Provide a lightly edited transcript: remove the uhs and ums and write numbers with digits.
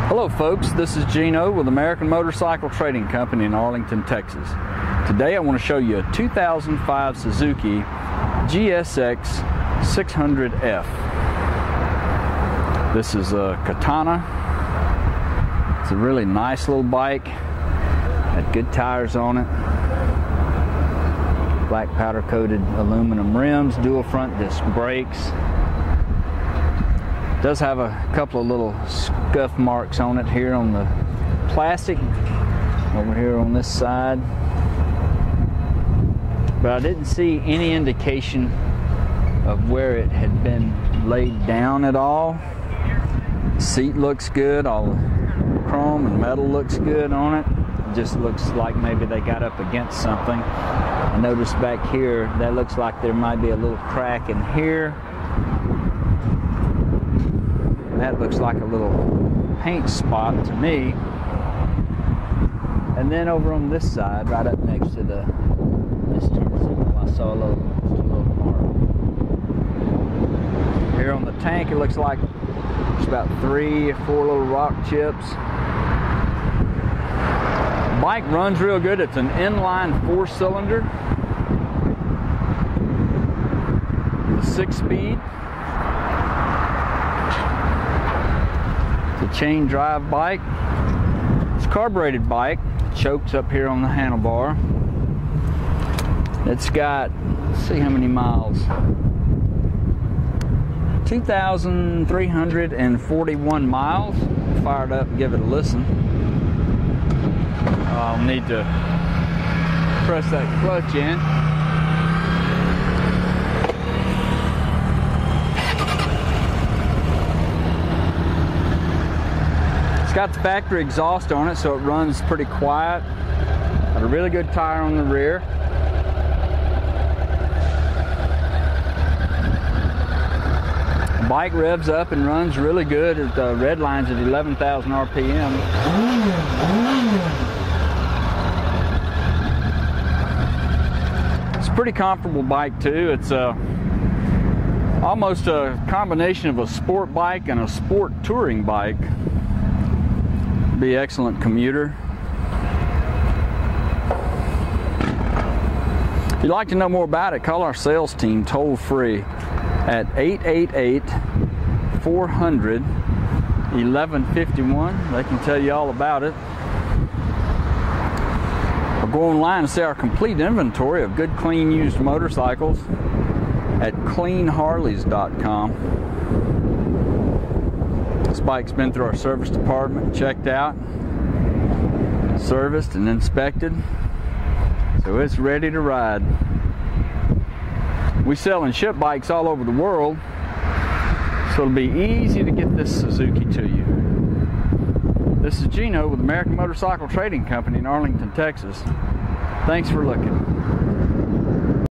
Hello folks, this is Gino with American Motorcycle Trading Company in Arlington, Texas. Today I want to show you a 2005 Suzuki GSX600F. This is a Katana. It's a really nice little bike. Had good tires on it. Black powder coated aluminum rims, dual front disc brakes. Does have a couple of little scuff marks on it here on the plastic, over here on this side. But I didn't see any indication of where it had been laid down at all. Seat looks good, all the chrome and metal looks good on it. It just looks like maybe they got up against something. I noticed back here, that looks like there might be a little crack in here. That looks like a little paint spot to me. And then over on this side, right up next to the turn signal, I saw a little mark. Here on the tank, it looks like there's about 3 or 4 little rock chips. The bike runs real good. It's an inline 4-cylinder, 6-speed. Chain drive bike. It's a carbureted bike. Chokes up here on the handlebar. It's got, let's see how many miles. 2,341 miles. Fire it up and give it a listen. I'll need to press that clutch in. It's got the factory exhaust on it, so it runs pretty quiet. Got a really good tire on the rear. The bike revs up and runs really good. The red line's at 11,000 RPM. It's a pretty comfortable bike too. It's almost a combination of a sport bike and a sport touring bike. Be an excellent commuter. If you'd like to know more about it, call our sales team toll free at 888-400-1151. They can tell you all about it. Or go online and see our complete inventory of good, clean, used motorcycles at cleanharleys.com. This bike's been through our service department, checked out, serviced and inspected, so it's ready to ride. We sell and ship bikes all over the world, so it'll be easy to get this Suzuki to you. This is Gino with American Motorcycle Trading Company in Arlington, Texas. Thanks for looking.